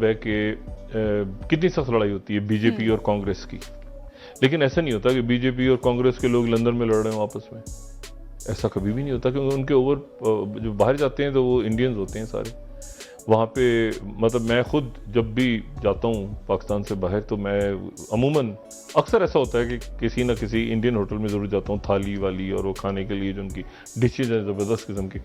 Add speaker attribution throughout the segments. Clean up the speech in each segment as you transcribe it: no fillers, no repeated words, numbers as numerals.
Speaker 1: है कि कितनी सख्त लड़ाई होती है बीजेपी और कांग्रेस की, लेकिन ऐसा नहीं होता कि बीजेपी और कांग्रेस के लोग लंदन में लड़ रहे हैं आपस में। ऐसा कभी भी नहीं होता, क्योंकि उनके ओवर जो बाहर जाते हैं तो वो इंडियंस होते हैं सारे वहाँ पे। मतलब मैं खुद जब भी जाता हूँ पाकिस्तान से बाहर तो मैं अमूमन अक्सर ऐसा होता है कि किसी न किसी इंडियन होटल में ज़रूर जाता हूँ थाली वाली, और वो खाने के लिए जो उनकी डिशेज हैं ज़बरदस्त किस्म की।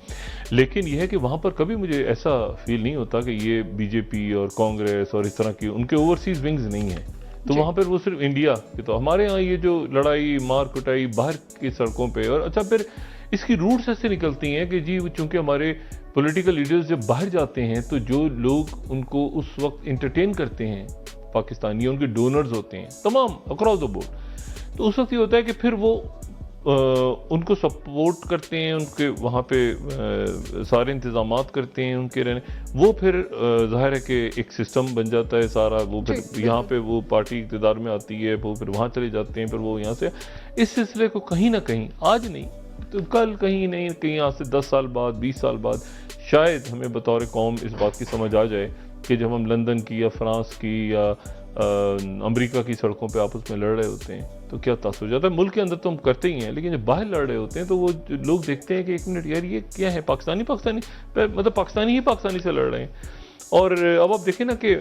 Speaker 1: लेकिन यह है कि वहाँ पर कभी मुझे ऐसा फील नहीं होता कि ये बीजेपी और कांग्रेस और इस तरह की उनके ओवरसीज़ विंग्स नहीं हैं। तो वहाँ पर वो सिर्फ इंडिया की, तो हमारे यहाँ ये जो लड़ाई मार कुटाई बाहर की सड़कों पे, और अच्छा फिर इसकी रूट्स ऐसे निकलती हैं कि जी चूँकि हमारे पॉलिटिकल लीडर्स जब बाहर जाते हैं तो जो लोग उनको उस वक्त इंटरटेन करते हैं पाकिस्तानी, उनके डोनर्स होते हैं तमाम अक्रॉस द बोर्ड, तो उस वक्त ये होता है कि फिर वो उनको सपोर्ट करते हैं, उनके वहाँ पे सारे इंतज़ामात करते हैं उनके रहने, वो फिर ज़ाहिर है कि एक सिस्टम बन जाता है सारा। वो फिर यहाँ पे वो पार्टी इक़्तिदार में आती है, वो फिर वहाँ चले जाते हैं, फिर वो यहाँ से इस सिलसिले को कहीं ना कहीं आज नहीं तो कल कहीं नहीं कहीं आज से 10 साल बाद 20 साल बाद शायद हमें बतौर कौम इस बात की समझ आ जाए कि जब हम लंदन की या फ्रांस की या अमेरिका की सड़कों पे आपस में लड़ रहे होते हैं तो क्या तासुर हो जाता है। मुल्क के अंदर तो हम करते ही हैं, लेकिन जब बाहर लड़ रहे होते हैं तो वो लोग देखते हैं कि एक मिनट यार ये क्या है, पाकिस्तानी मतलब पाकिस्तानी ही पाकिस्तानी से लड़ रहे हैं। और अब आप देखें ना कि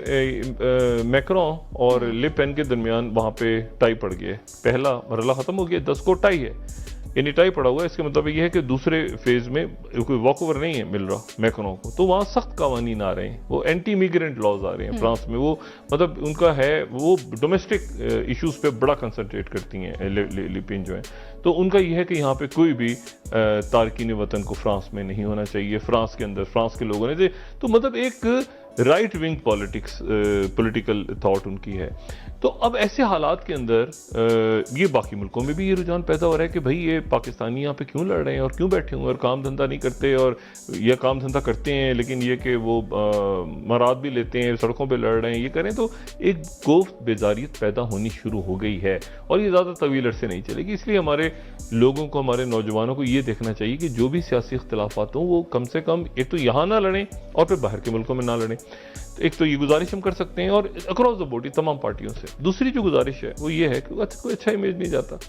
Speaker 1: मैक्रोन और ले पेन के दरमियान वहाँ पे टाई पड़ गया है, पहला मरहला ख़त्म हो गया, 10 को टाई है, यानी टाई पड़ा हुआ है। इसके मतलब ये है कि दूसरे फेज में कोई वॉक ओवर नहीं है मिल रहा मैक्रोन को, तो वहाँ सख्त कानून आ रहे हैं, वो एंटी इमिग्रेंट लॉज आ रहे हैं फ्रांस में। वो मतलब उनका है वो डोमेस्टिक इश्यूज पे बड़ा कंसंट्रेट करती हैं ले पेन जो है, तो उनका ये है कि यहाँ पे कोई भी तारकीन वतन को फ्रांस में नहीं होना चाहिए, फ्रांस के अंदर फ्रांस के लोग होने चाहिए। तो मतलब एक राइट विंग पॉलिटिकल थॉट उनकी है। तो अब ऐसे हालात के अंदर ये बाकी मुल्कों में भी ये रुझान पैदा हो रहा है कि भाई ये पाकिस्तानी यहाँ पे क्यों लड़ रहे हैं और क्यों बैठे हुए और काम धंधा नहीं करते, और ये काम धंधा करते हैं लेकिन ये कि वो मराद भी लेते हैं, सड़कों पे लड़ रहे हैं, ये करें। तो एक गोफ्त बेजारियत पैदा होनी शुरू हो गई है और ये ज़्यादा तवील अरसे नहीं चलेगी। इसलिए हमारे लोगों को, हमारे नौजवानों को ये देखना चाहिए कि जो भी सियासी इख्तिलाफात हों वो कम से कम एक तो यहाँ ना लड़ें और फिर बाहर के मुल्कों में ना लड़ें। एक तो ये गुजारिश हम कर सकते हैं और अक्रॉस द बोर्ड तमाम पार्टियों से। दूसरी जो गुजारिश है वो ये है कि कोई अच्छा इमेज नहीं जाता।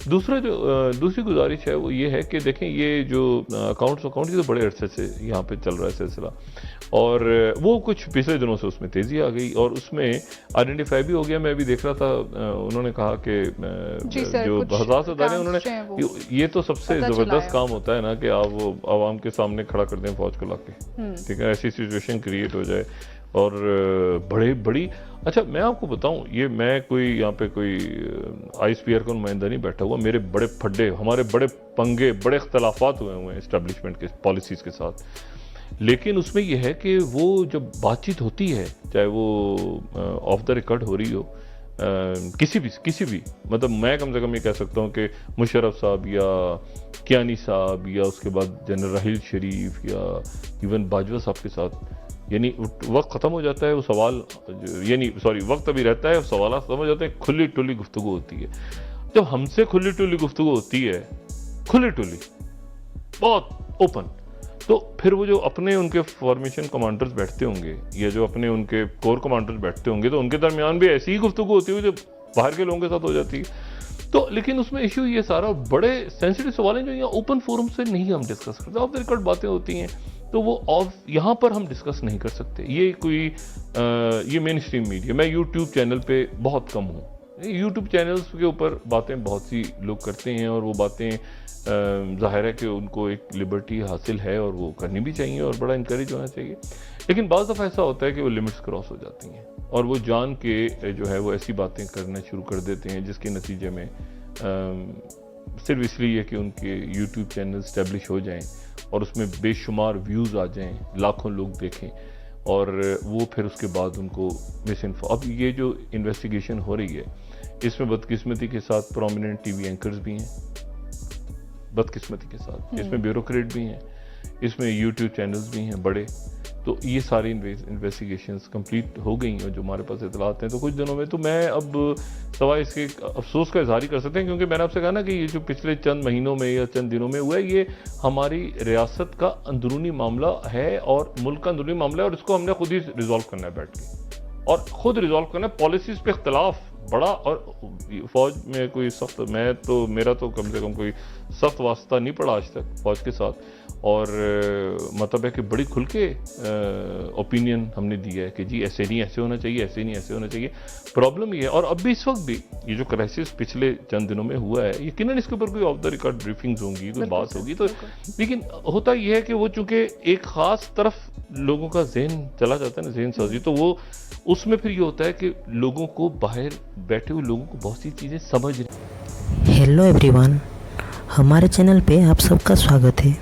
Speaker 1: दूसरी गुजारिश है वो ये है कि देखें ये जो अकाउंट की तो बड़े अरसे से यहाँ पे चल रहा है सिलसिला, और वो कुछ पिछले दिनों से उसमें तेज़ी आ गई और उसमें आइडेंटिफाई भी हो गया। मैं अभी देख रहा था, उन्होंने कहा कि जो हसास अदारे उन्होंने, ये तो सबसे ज़बरदस्त काम होता है ना कि आप वो आवाम के सामने खड़ा कर दें फौज को ला के, ठीक है, ऐसी सिचुएशन क्रिएट हो जाए और बड़ी अच्छा मैं आपको बताऊं, ये मैं कोई यहाँ पे कोई आईएसपीआर का नुमाइंदा नहीं बैठा हुआ, मेरे बड़े फड्डे, हमारे बड़े पंगे, बड़े इख्तलाफात हुए हैं इस्टेब्लिशमेंट के पॉलिसीज़ के साथ, लेकिन उसमें यह है कि वो जब बातचीत होती है, चाहे वो ऑफ द रिकॉर्ड हो रही हो, किसी भी मतलब मैं कम से कम ये कह सकता हूँ कि मुशर्रफ साहब या कियानी साहब या उसके बाद जनरल राहिल शरीफ या इवन बाजवा साहब के साथ, यानी वक्त ख़त्म हो जाता है, वो सवाल यानी वक्त अभी रहता है, सवाल ख़त्म हो जाते हैं, खुली टुली गुफ्तगू होती है। जब हमसे खुली टुली गुफ्तगू होती है, खुली टुली बहुत ओपन, तो फिर वो जो अपने उनके फॉर्मेशन कमांडर्स बैठते होंगे या जो अपने उनके कोर कमांडर्स बैठते होंगे, तो उनके दरमियान भी ऐसी ही गुफ्तगू होती है जो बाहर के लोगों के साथ हो जाती है। तो लेकिन उसमें इशू ये सारा बड़े सेंसिटिव सवाल हैं जो यहाँ ओपन फोरम से नहीं हम डिस्कस करते, ऑफ द रिकॉर्ड बातें होती हैं, तो वो ऑफ यहाँ पर हम डिस्कस नहीं कर सकते। ये कोई ये मेन स्ट्रीम मीडिया, मैं यूट्यूब चैनल पे बहुत कम हूँ, यूट्यूब चैनल्स के ऊपर बातें बहुत सी लोग करते हैं और वो बातें ज़ाहिर है कि उनको एक लिबर्टी हासिल है और वो करनी भी चाहिए और बड़ा इनकरेज होना चाहिए, लेकिन बाज़ दफ़ा ऐसा होता है कि वो लिमिट्स क्रॉस हो जाती हैं और वो जान के जो है वो ऐसी बातें करना शुरू कर देते हैं जिसके नतीजे में सिर्फ इसलिए कि उनके यूट्यूब चैनल इस्टेब्लिश हो जाएं और उसमें बेशुमार व्यूज़ आ जाएं, लाखों लोग देखें, और वो फिर उसके बाद उनको अब ये जो इन्वेस्टिगेशन हो रही है इसमें बदकिस्मती के साथ प्रोमिनेंट टीवी एंकर्स भी हैं, बदकिस्मती के साथ इसमें ब्यूरोक्रेट भी हैं, इसमें यूट्यूब चैनल्स भी हैं बड़े। तो ये सारी इन्वेस्टिगेशंस कंप्लीट हो गई हैं जो हमारे पास इतलात हैं। तो कुछ दिनों में तो मैं अब सवाए इसके अफसोस का इजहार कर सकते हैं, क्योंकि मैंने आपसे कहा ना कि ये जो पिछले चंद महीनों में या चंद दिनों में हुआ है, ये हमारी रियासत का अंदरूनी मामला है और मुल्क का अंदरूनी मामला है और इसको हमने खुद ही रिजॉल्व करना है बैठ के। और खुद रिजॉल्व करना है। पॉलिसीज पे इख्तलाफ बड़ा, और फौज में कोई सख्त, मेरा तो कम से कम कोई सख्त वास्ता नहीं पड़ा आज तक फौज के साथ, और मतलब है कि बड़ी खुल के ओपिनियन हमने दिया है कि जी ऐसे नहीं ऐसे होना चाहिए, ऐसे नहीं ऐसे होना चाहिए। प्रॉब्लम ये है, और अब भी इस वक्त भी ये जो क्राइसिस पिछले चंद दिनों में हुआ है, यकीनन इसके ऊपर कोई ऑफ द रिकॉर्ड ब्रीफिंग्स होंगी, कोई बात होगी तो, लेकिन होता यह है कि वो चूंकि एक खास तरफ लोगों का जहन चला जाता है ना, जहन साजी, तो वो उसमें फिर ये होता है कि लोगों को, बाहर बैठे हुए लोगों को बहुत सी चीज़ें समझ नहीं।
Speaker 2: हेलो एवरीवन, हमारे चैनल पे आप सबका स्वागत है।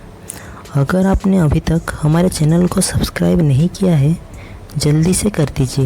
Speaker 2: अगर आपने अभी तक हमारे चैनल को सब्सक्राइब नहीं किया है, जल्दी से कर दीजिए।